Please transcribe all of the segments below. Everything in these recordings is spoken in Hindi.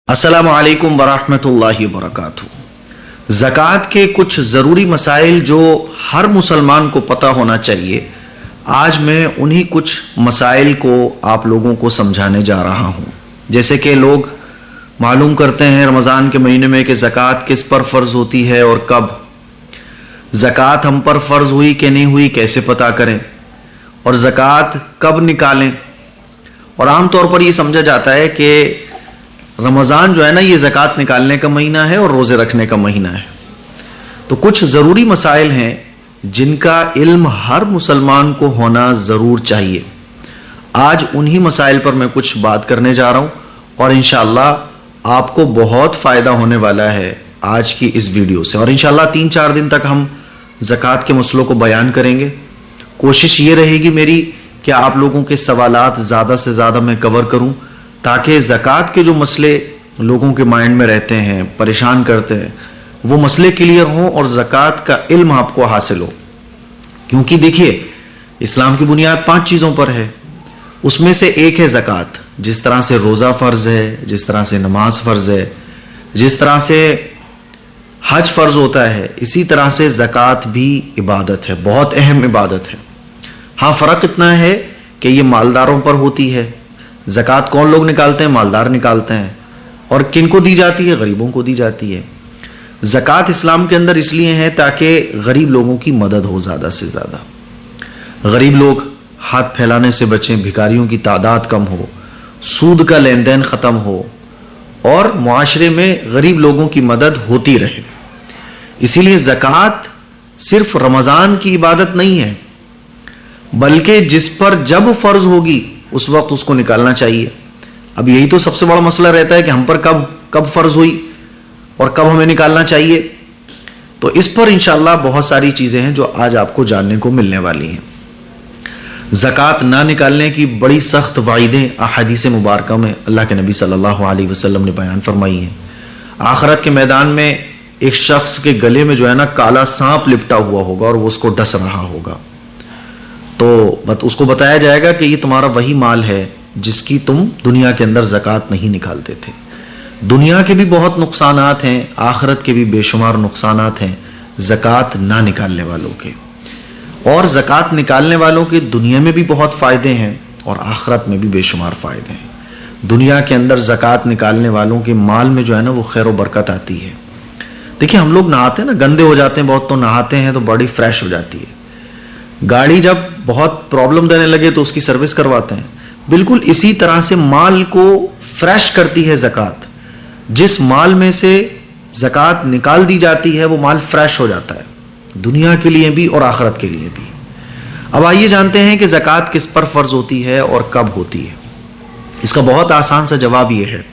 अस्सलामु अलैकुम वरहमतुल्लाहि वबरकातुहू। ज़कात के कुछ ज़रूरी मसाइल जो हर मुसलमान को पता होना चाहिए, आज मैं उन्हीं कुछ मसाइल को आप लोगों को समझाने जा रहा हूँ। जैसे कि लोग मालूम करते हैं रमज़ान के महीने में कि ज़कात किस पर फ़र्ज़ होती है और कब, ज़कात हम पर फ़र्ज़ हुई कि नहीं हुई कैसे पता करें, और ज़कात कब निकालें। और आम तौर पर ये समझा जाता है कि रमज़ान जो है ना, ये ज़कात निकालने का महीना है और रोज़े रखने का महीना है। तो कुछ ज़रूरी मसाइल हैं जिनका इल्म हर मुसलमान को होना ज़रूर चाहिए। आज उन्हीं मसाइल पर मैं कुछ बात करने जा रहा हूँ और इंशाअल्लाह आपको बहुत फ़ायदा होने वाला है आज की इस वीडियो से। और इंशाअल्लाह 3-4 दिन तक हम ज़कात के मसलों को बयान करेंगे। कोशिश ये रहेगी मेरी कि आप लोगों के सवालात ज़्यादा से ज़्यादा मैं कवर करूँ, ताकि ज़कात के जो मसले लोगों के माइंड में रहते हैं, परेशान करते हैं, वो मसले क्लियर हों और ज़कात का इल्म आपको हासिल हो। क्योंकि देखिए, इस्लाम की बुनियाद 5 चीज़ों पर है, उसमें से एक है ज़कात। जिस तरह से रोज़ा फ़र्ज़ है, जिस तरह से नमाज फ़र्ज़ है, जिस तरह से हज फ़र्ज़ होता है, इसी तरह से ज़कात भी इबादत है, बहुत अहम इबादत है। हाँ, फ़र्क इतना है कि ये मालदारों पर होती है। ज़कात कौन लोग निकालते हैं? मालदार निकालते हैं। और किन को दी जाती है? गरीबों को दी जाती है। ज़कात इस्लाम के अंदर इसलिए है ताकि गरीब लोगों की मदद हो ज़्यादा से ज़्यादा। गरीब लोग हाथ फैलाने से बचें, भिखारियों की तादाद कम हो, सूद का लेन देन ख़त्म हो और मुआशरे में गरीब लोगों की मदद होती रहे। इसीलिए ज़कात सिर्फ रमज़ान की इबादत नहीं है, बल्कि जिस पर जब फ़र्ज़ होगी उस वक्त उसको निकालना चाहिए। अब यही तो सबसे बड़ा मसला रहता है कि हम पर कब फ़र्ज़ हुई और कब हमें निकालना चाहिए। तो इस पर इंशाअल्लाह बहुत सारी चीज़ें हैं जो आज आपको जानने को मिलने वाली हैं। ज़कात ना निकालने की बड़ी सख्त वाइदें अहादीस मुबारका में अल्लाह के नबी सल्लल्लाहु अलैहि वसल्लम ने बयान फरमाई हैं। आखिरत के मैदान में एक शख्स के गले में जो है ना, काला सांप लिपटा हुआ होगा और वो उसको डस रहा होगा। तो उसको बताया जाएगा कि ये तुम्हारा वही माल है जिसकी तुम दुनिया के अंदर ज़कात नहीं निकालते थे। दुनिया के भी बहुत नुकसानात हैं, आखिरत के भी बेशुमार नुकसानात हैं ज़कात ना निकालने वालों के। और ज़कात निकालने वालों के दुनिया में भी बहुत फ़ायदे हैं और आखिरत में भी बेशुमार फ़ायदे हैं। दुनिया के अंदर ज़कात निकालने वालों के माल में जो है ना, वो खैर व बरकत आती है। देखिए, हम लोग नहाते हैं ना, गंदे हो जाते हैं बहुत, तो नहाते हैं तो बॉडी फ्रेश हो जाती है। गाड़ी जब बहुत प्रॉब्लम देने लगे तो उसकी सर्विस करवाते हैं। बिल्कुल इसी तरह से माल को फ्रेश करती है ज़कात। जिस माल में से ज़कात निकाल दी जाती है वो माल फ्रेश हो जाता है, दुनिया के लिए भी और आखिरत के लिए भी। अब आइए जानते हैं कि ज़कात किस पर फ़र्ज़ होती है और कब होती है। इसका बहुत आसान सा जवाब ये है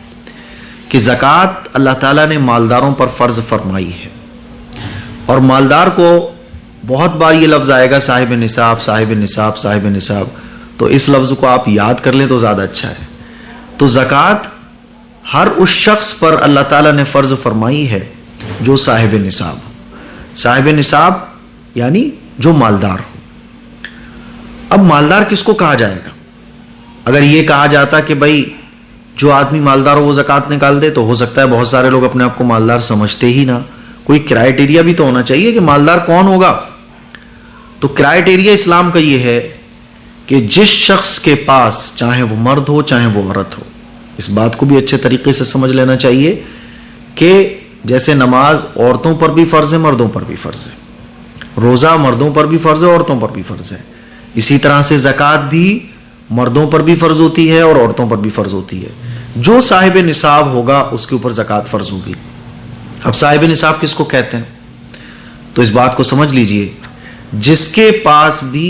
कि ज़कात अल्लाह ताला ने मालदारों पर फ़र्ज़ फरमाई है। और मालदार को बहुत बार ये लफ्ज़ आएगा, साहिब निसाब, साहिब निसाब, साहिब निसाब। तो इस लफ्ज़ को आप याद कर लें तो ज़्यादा अच्छा है। तो ज़कात हर उस शख्स पर अल्लाह ताला ने फ़र्ज़ फरमाई है जो साहिब निसाब। साहिब निसाब यानी जो मालदार हो। अब मालदार किसको कहा जाएगा? अगर ये कहा जाता कि भाई जो आदमी मालदार हो वो ज़कात निकाल दे, तो हो सकता है बहुत सारे लोग अपने आप को मालदार समझते ही ना। कोई क्राइटेरिया भी तो होना चाहिए कि मालदार कौन होगा। तो क्राइटेरिया इस्लाम का ये है कि जिस शख्स के पास, चाहे वो मर्द हो चाहे वो औरत हो, इस बात को भी अच्छे तरीके से समझ लेना चाहिए कि जैसे नमाज औरतों पर भी फ़र्ज़ है, मर्दों पर भी फ़र्ज़ है, रोज़ा मर्दों पर भी फ़र्ज़ है, औरतों पर भी फ़र्ज़ है, इसी तरह से ज़कात भी मर्दों पर भी फ़र्ज़ होती है और औरतों पर भी फ़र्ज़ होती है। जो साहिब निसाब होगा उसके ऊपर ज़कात फ़र्ज़ होगी। अब साहिब निसाब किसको कहते हैं? तो इस बात को समझ लीजिए, जिसके पास भी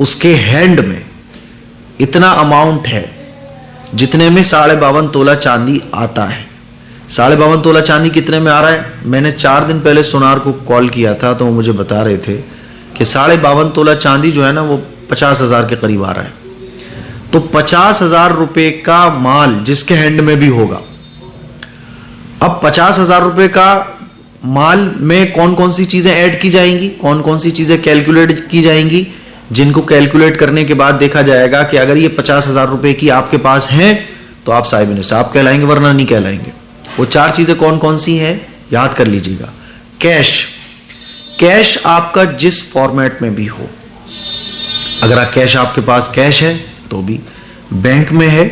उसके हैंड में इतना अमाउंट है जितने में 52.5 तोला चांदी आता है। 52.5 तोला चांदी कितने में आ रहा है? मैंने 4 दिन पहले सोनार को कॉल किया था तो वो मुझे बता रहे थे कि 52.5 तोला चांदी जो है ना, वो 50,000 के करीब आ रहा है। तो 50,000 रुपए का माल जिसके हैंड में भी होगा। अब 50,000 रुपए का माल में कौन कौन सी चीजें ऐड की जाएंगी, कौन कौन सी चीजें कैलकुलेट की जाएंगी, जिनको कैलकुलेट करने के बाद देखा जाएगा कि अगर ये 50,000 रुपए की आपके पास हैं तो आप साहिब निसाब कहलाएंगे, वरना नहीं कहलाएंगे। वो 4 चीजें कौन कौन सी हैं याद कर लीजिएगा। कैश, कैश आपका जिस फॉर्मेट में भी हो, अगर आप कैश आपके पास कैश है तो भी, बैंक में है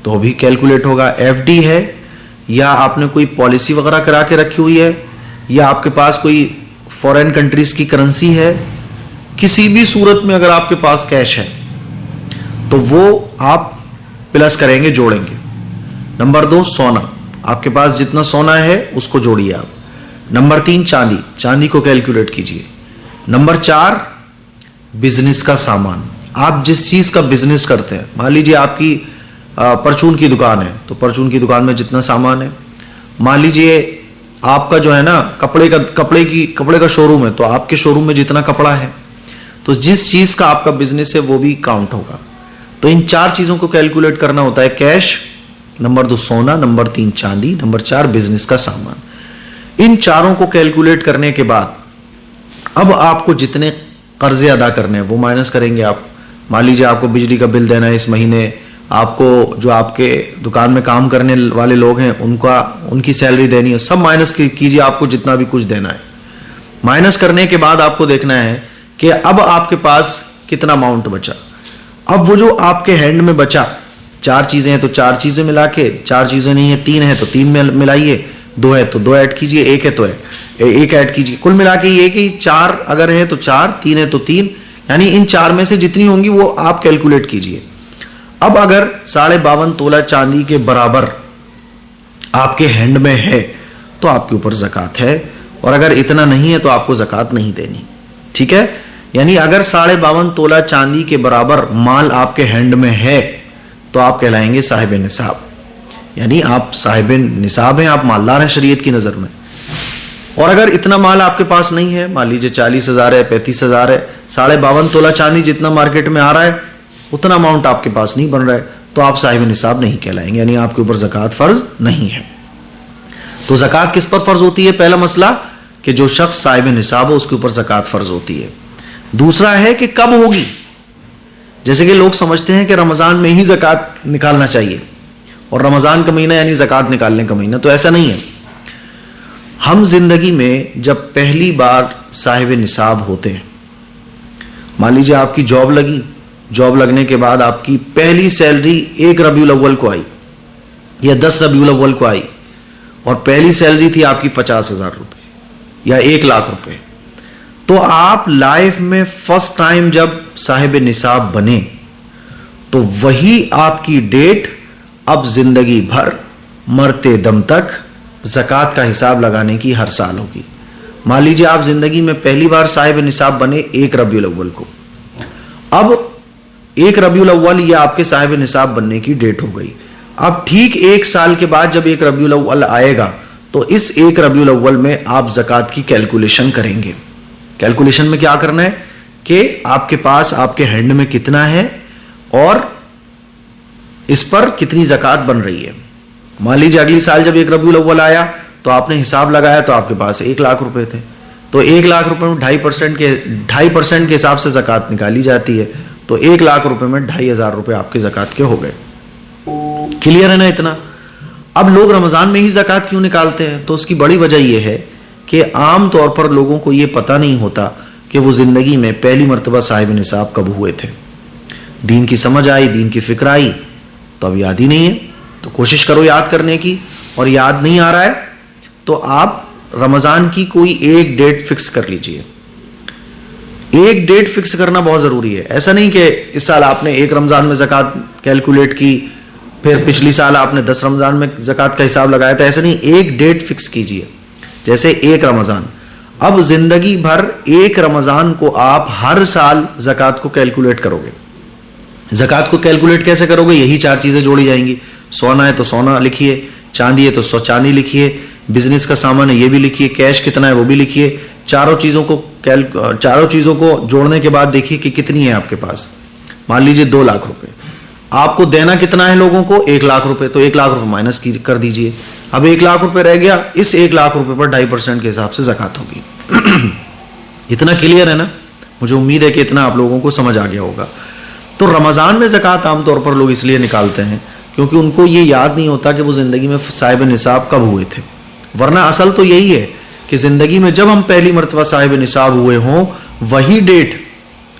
तो भी कैलकुलेट होगा, एफडी है या आपने कोई पॉलिसी वगैरह करा के रखी हुई है या आपके पास कोई फॉरेन कंट्रीज की करेंसी है, किसी भी सूरत में अगर आपके पास कैश है तो वो आप प्लस करेंगे, जोड़ेंगे। नंबर 2 सोना, आपके पास जितना सोना है उसको जोड़िए आप। नंबर 3 चांदी, चांदी को कैलकुलेट कीजिए। नंबर 4 बिजनेस का सामान, आप जिस चीज का बिजनेस करते हैं, मान लीजिए आपकी परचून की दुकान है तो परचून की दुकान में जितना सामान है, मान लीजिए आपका जो है ना कपड़े का शोरूम है तो आपके शोरूम में जितना कपड़ा है, तो जिस चीज का आपका बिजनेस है वो भी काउंट होगा। तो इन 4 चीजों को कैलकुलेट करना होता है, कैश, नंबर 2 सोना, नंबर 3 चांदी, नंबर 4 बिजनेस का सामान। इन चारों को कैलकुलेट करने के बाद अब आपको जितने कर्जे अदा करने हैं वो माइनस करेंगे आप। मान लीजिए आपको बिजली का बिल देना है इस महीने, आपको जो आपके दुकान में काम करने वाले लोग हैं उनकी सैलरी देनी है, सब माइनस कीजिए, आपको जितना भी कुछ देना है। माइनस करने के बाद आपको देखना है कि अब आपके पास कितना अमाउंट बचा। अब वो जो आपके हैंड में बचा, 4 चीजें हैं तो 4 चीजें मिला के, 4 चीजें नहीं है 3 है तो 3 में मिलाइए, 2 है तो 2 ऐड कीजिए, 1 है तो 1 ऐड कीजिए, कुल मिला के ये कि 4 अगर है तो 4, 3 है तो 3, यानी इन 4 में से जितनी होंगी वो आप कैलकुलेट कीजिए। अब अगर 52.5 तोला चांदी के बराबर आपके हैंड में है तो आपके ऊपर ज़कात है, और अगर इतना नहीं है तो आपको ज़कात नहीं देनी। ठीक है, यानी अगर 52.5 तोला चांदी के बराबर माल आपके हैंड में है तो आप कहलाएंगे साहिब निसाब, यानी आप साहिब निसाब हैं, आप मालदार हैं शरीयत की नज़र में। और अगर इतना माल आपके पास नहीं है, मान लीजिए 40,000 है, 35,000 है, 52.5 तोला चांदी जितना मार्केट में आ रहा है उतना अमाउंट आपके पास नहीं बन रहा है, तो आप साहिब निसाब नहीं कहलाएंगे, यानी आपके ऊपर ज़कात फ़र्ज नहीं है। तो ज़कात किस पर फ़र्ज होती है? पहला मसला कि जो शख्स साहिब निसाब हो उसके ऊपर ज़कात फ़र्ज होती है। दूसरा है कि कब होगी। जैसे कि लोग समझते हैं कि रमज़ान में ही ज़कात निकालना चाहिए और रमज़ान का महीना यानी ज़कात निकालने का महीना, तो ऐसा नहीं है। हम जिंदगी में जब पहली बार साहिब निसाब होते हैं, मान लीजिए आपकी जॉब लगी, जॉब लगने के बाद आपकी पहली सैलरी 1 रबीउल अव्वल को आई या 10 रबीउल अव्वल को आई, और पहली सैलरी थी आपकी 50,000 रुपये या 1 लाख रुपए, तो आप लाइफ में फर्स्ट टाइम जब साहिब निसाब बने तो वही आपकी डेट अब जिंदगी भर मरते दम तक ज़कात का हिसाब लगाने की हर साल होगी। मान लीजिए आप जिंदगी में पहली बार साहिब निसाब बने 1 रबीउल अव्वल को, अब 1 रबीउल अव्वल ये आपके साहिब निसाब बनने की डेट हो गई। अब ठीक 1 साल के बाद जब 1 रबीउल अव्वल आएगा तो इस 1 रबीउल अव्वल में आप ज़कात की कैलकुलेशन करेंगे। कैलकुलेशन में क्या करना है कि आपके पास आपके हैंड में कितना है और इस पर कितनी ज़कात बन रही है। मान लीजिए अगली साल जब 1 रबीउल अव्वल आया तो आपने हिसाब लगाया तो आपके पास 1 लाख रुपए थे, तो 1 लाख रुपए में 2.5% के हिसाब से ज़कात निकाली जाती है, तो 1 लाख रुपए में 2,500 रुपए आपके ज़कात के हो गए। क्लियर है ना इतना? अब लोग रमज़ान में ही ज़कात क्यों निकालते हैं? तो उसकी बड़ी वजह यह है कि आम तौर पर लोगों को यह पता नहीं होता कि वो ज़िंदगी में पहली मरतबा साहिब निसाब कब हुए थे। दीन की समझ आई, दीन की फिक्र आई, तो अब याद ही नहीं है, तो कोशिश करो याद करने की, और याद नहीं आ रहा है तो आप रमज़ान की कोई एक डेट फिक्स कर लीजिए। एक डेट फिक्स करना बहुत ज़रूरी है। ऐसा नहीं कि इस साल आपने 1 रमज़ान में ज़कात कैलकुलेट की, फिर पिछली साल आपने 10 रमज़ान में ज़कात का हिसाब लगाया था, ऐसा नहीं, एक डेट फिक्स कीजिए। जैसे 1 रमज़ान, अब ज़िंदगी भर 1 रमज़ान को आप हर साल ज़कात को कैलकुलेट करोगे। ज़कात को कैलकुलेट कैसे करोगे? यही 4 चीज़ें जोड़ी जाएंगी। सोना है तो सोना लिखिए, चांदी है तो चांदी लिखिए, बिजनेस का सामान है ये भी लिखिए, कैश कितना है वो भी लिखिए। चारों चीज़ों को जोड़ने के बाद देखिए कि कितनी है आपके पास। मान लीजिए 2 लाख रुपए, आपको देना कितना है लोगों को? 1 लाख रुपए, तो 1 लाख रुपए माइनस कर दीजिए। अब 1 लाख रुपए रह गया, इस 1 लाख रुपए पर 2.5% के हिसाब से ज़कात होगी। इतना क्लियर है ना? मुझे उम्मीद है कि इतना आप लोगों को समझ आ गया होगा। तो रमज़ान में ज़कात आमतौर पर लोग इसलिए निकालते हैं क्योंकि उनको ये याद नहीं होता कि वो ज़िंदगी में साहिब निसाब कब हुए थे। वरना असल तो यही है कि ज़िंदगी में जब हम पहली मरतबा साहिब निसाब हुए हों, वही डेट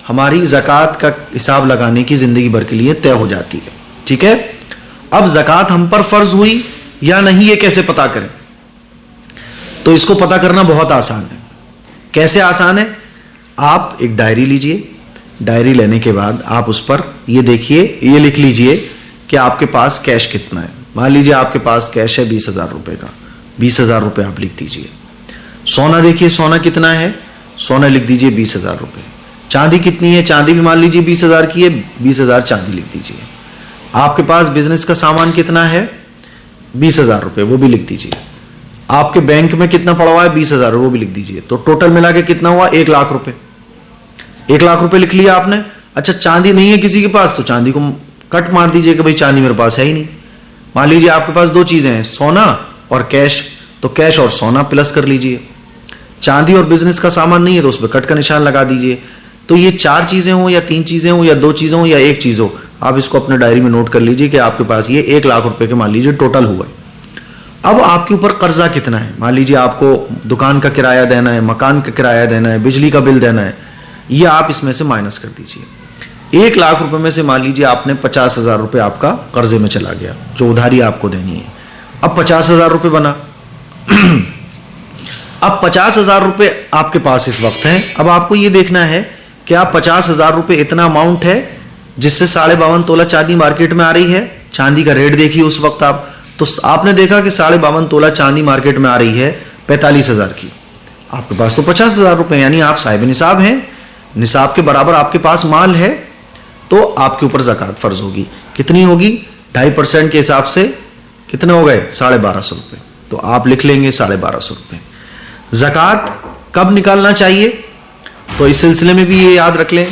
हमारी ज़कात का हिसाब लगाने की ज़िंदगी भर के लिए तय हो जाती है। ठीक है, अब ज़कात हम पर फ़र्ज हुई या नहीं, ये कैसे पता करें? तो इसको पता करना बहुत आसान है। कैसे आसान है? आप एक डायरी लीजिए, डायरी लेने के बाद आप उस पर ये देखिए, ये लिख लीजिए कि आपके पास कैश कितना है। मान लीजिए आपके पास कैश है 20,000 रुपए का, 20,000 रुपए आप लिख दीजिए। सोना देखिए, सोना कितना है, सोना लिख दीजिए 20,000 रुपए। चांदी कितनी है, चांदी भी मान लीजिए 20,000 की है, 20,000 चांदी लिख दीजिए। आपके पास बिजनेस का सामान कितना है, 20,000 रुपए, वो भी लिख दीजिए। आपके बैंक में कितना पड़ा हुआ है, 20,000, वो भी लिख दीजिए। तो टोटल मिला के कितना हुआ, 1 लाख रुपए। 1 लाख रुपए लिख लिया आपने। अच्छा, चांदी नहीं है किसी के पास, तो चांदी को कट मार दीजिए कि भाई चांदी मेरे पास है ही नहीं। मान लीजिए आपके पास 2 चीजें हैं, सोना और कैश, तो कैश और सोना प्लस कर लीजिए। चांदी और बिजनेस का सामान नहीं है तो उस पर कट का निशान लगा दीजिए। तो ये 4 चीजें हो या 3 चीजें हो या 2 चीजें हो या 1 चीज हो, आप इसको अपने डायरी में नोट कर लीजिए कि आपके पास ये 1 लाख रुपए के मान लीजिए टोटल हुआ है। अब आपके ऊपर कर्जा कितना है, मान लीजिए आपको दुकान का किराया देना है, मकान का किराया देना है, बिजली का बिल देना है, ये आप इसमें से माइनस कर दीजिए। 1 लाख रुपए में से मान लीजिए आपने 50,000 रुपए आपका कर्जे में चला गया, जो उधारी आपको देनी है। अब 50,000 रुपए बना। अब 50,000 रुपए आपके पास इस वक्त हैं। अब आपको ये देखना है कि आप 50,000 रुपए इतना अमाउंट है जिससे 52.5 तोला चांदी मार्केट में आ रही है। चांदी का रेट देखिए उस वक्त आप, तो आपने देखा कि 52.5 तोला चांदी मार्केट में आ रही है 45,000 की। आपके पास तो 50,000 रुपए, यानी आप साहिब निसाब हैं, निसाब के बराबर आपके पास माल है, तो आपके ऊपर ज़कात फर्ज होगी। कितनी होगी, 2.5% के हिसाब से कितने हो गए, 1250 रुपए। तो आप लिख लेंगे 1250 रुपए। ज़कात कब निकालना चाहिए, तो इस सिलसिले में भी ये याद रख लें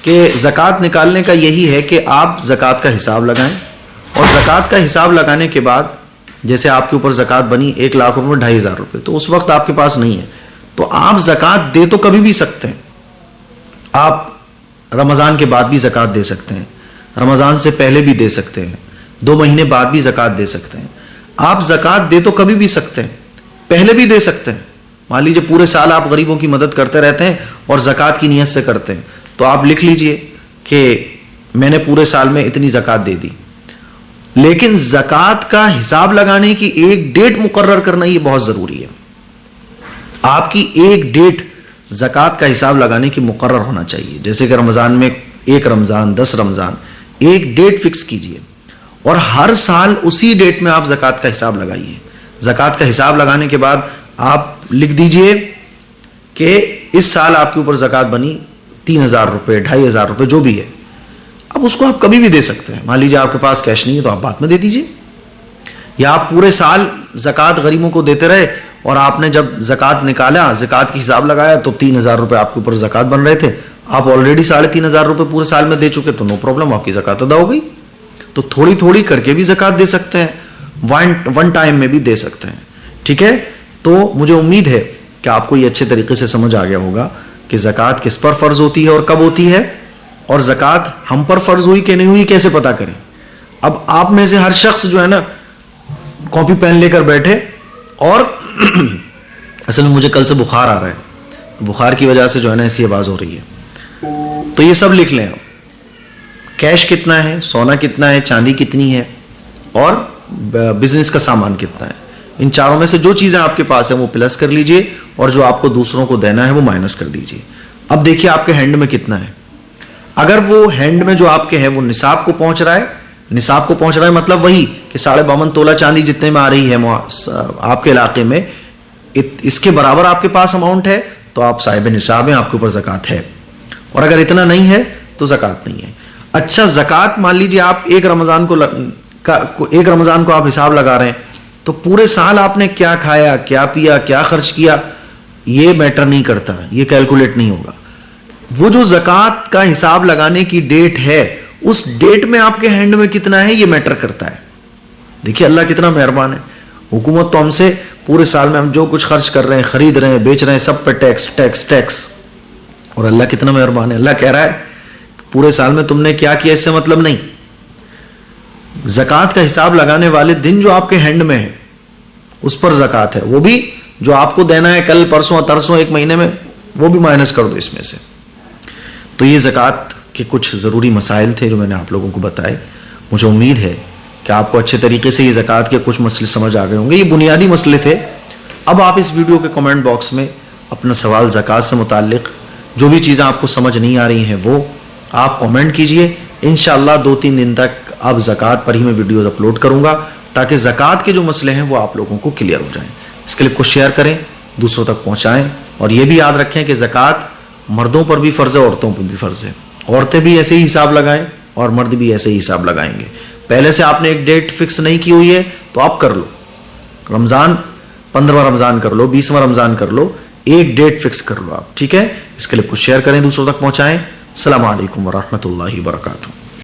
कि ज़कात निकालने का यही है कि आप ज़कात का हिसाब लगाएं, और ज़कात का हिसाब लगाने के बाद जैसे आपके ऊपर ज़कात बनी 1 लाख रुपए 2,500 रुपये, तो उस वक्त आपके पास नहीं है, तो आप ज़कात दे तो कभी भी सकते हैं। आप रमज़ान के बाद भी ज़कात दे सकते हैं, रमज़ान से पहले भी दे सकते हैं, 2 महीने बाद भी ज़कात दे सकते हैं। आप ज़कात दे तो कभी भी सकते हैं, पहले भी दे सकते हैं। मान लीजिए पूरे साल आप गरीबों की मदद करते रहते हैं और ज़कात की नीयत से करते हैं, तो आप लिख लीजिए कि मैंने पूरे साल में इतनी ज़कात दे दी। लेकिन ज़कात का हिसाब लगाने की एक डेट मुकर्रर करना ये बहुत ज़रूरी है। आपकी एक डेट ज़कात का हिसाब लगाने की मुकर्रर होना चाहिए। जैसे कि रमज़ान में 1 रमज़ान, 10 रमज़ान, एक डेट फिक्स कीजिए और हर साल उसी डेट में आप ज़कात का हिसाब लगाइए। ज़कात का हिसाब लगाने के बाद आप लिख दीजिए कि इस साल आपके ऊपर ज़कात बनी 3,000 रुपये, 2,500 रुपये, जो भी है। अब उसको आप कभी भी दे सकते हैं। मान लीजिए आपके पास कैश नहीं है तो आप बाद में दे दीजिए, या आप पूरे साल ज़कात गरीबों को देते रहे और आपने जब ज़कात निकाला, ज़कात की हिसाब लगाया तो 3,000 रुपये आपके ऊपर ज़कात बन रहे थे, आप ऑलरेडी 3,500 रुपये पूरे साल में दे चुके, तो नो प्रॉब्लम, आपकी ज़कात अदा हो गई। तो थोड़ी थोड़ी करके भी ज़कात दे सकते हैं, वन टाइम में भी दे सकते हैं। ठीक है, तो मुझे उम्मीद है कि आपको ये अच्छे तरीके से समझ आ गया होगा कि ज़कात किस पर फ़र्ज होती है और कब होती है, और ज़कात हम पर फ़र्ज हुई कि नहीं हुई कैसे पता करें। अब आप में से हर शख्स जो है ना कॉपी पेन लेकर बैठे, और असल में मुझे कल से बुखार आ रहा है, तो बुखार की वजह से जो है ना ऐसी आवाज़ हो रही है, तो ये सब लिख लें आप। कैश कितना है, सोना कितना है, चांदी कितनी है, और बिजनेस का सामान कितना है। इन चारों में से जो चीज़ें आपके पास है वो प्लस कर लीजिए, और जो आपको दूसरों को देना है वो माइनस कर दीजिए। अब देखिए आपके हैंड में कितना है। अगर वो हैंड में जो आपके है वो निसाब को पहुंच रहा है, निसाब को पहुंच रहा है मतलब वही कि 52.5 तोला चांदी जितने में आ रही है आपके इलाके में, इसके बराबर आपके पास अमाउंट है, तो आप साहिब निसाब हैं, आपके ऊपर ज़कात है। और अगर इतना नहीं है तो ज़कात नहीं है। अच्छा, ज़कात मान लीजिए आप एक रमज़ान को आप हिसाब लगा रहे हैं, तो पूरे साल आपने क्या खाया, क्या पिया, क्या खर्च किया, ये मैटर नहीं करता, ये कैलकुलेट नहीं होगा। वो जो ज़कात का हिसाब लगाने की डेट है, उस डेट में आपके हैंड में कितना है ये मैटर करता है। देखिए अल्लाह कितना मेहरबान है। हुकूमत तो हमसे पूरे साल में हम जो कुछ खर्च कर रहे हैं, खरीद रहे हैं, बेच रहे हैं, सब पे टैक्स टैक्स टैक्स, और अल्लाह कितना मेहरबान है। अल्लाह कह रहा है पूरे साल में तुमने क्या किया इससे मतलब नहीं, ज़कात का हिसाब लगाने वाले दिन जो आपके हैंड में है उस पर ज़कात है, वो भी जो आपको देना है कल परसों तरसों एक महीने में, वो भी माइनस कर दो इसमें से। तो ये ज़कात के कुछ ज़रूरी मसाइल थे जो मैंने आप लोगों को बताए। मुझे उम्मीद है कि आपको अच्छे तरीके से ये ज़कात के कुछ मसले समझ आ गए होंगे। ये बुनियादी मसले थे। अब आप इस वीडियो के कमेंट बॉक्स में अपना सवाल ज़कात से मुताल्लिक़ जो भी चीज़ें आपको समझ नहीं आ रही हैं वो आप कमेंट कीजिए। इंशाअल्लाह 2-3 दिन तक अब ज़कात पर ही मैं वीडियोज़ अपलोड करूँगा ताकि ज़कात के जो मसले हैं वो आप लोगों को क्लियर हो जाएं। इस क्लिप को शेयर करें, दूसरों तक पहुँचाएँ और ये भी याद रखें कि ज़कात मर्दों पर भी फ़र्ज़ है, औरतों पर भी फ़र्ज़ है। औरतें भी ऐसे ही हिसाब लगाएं और मर्द भी ऐसे ही हिसाब लगाएंगे। पहले से आपने एक डेट फिक्स नहीं की हुई है तो आप कर लो, रमज़ान 15वां रमज़ान कर लो, 20वां रमज़ान कर लो, एक डेट फिक्स कर लो आप, ठीक है। इस क्लिप को शेयर करें, दूसरों तक पहुंचाएं। अस्सलामु अलैकुम व रहमतुल्लाहि व बरकातुहू।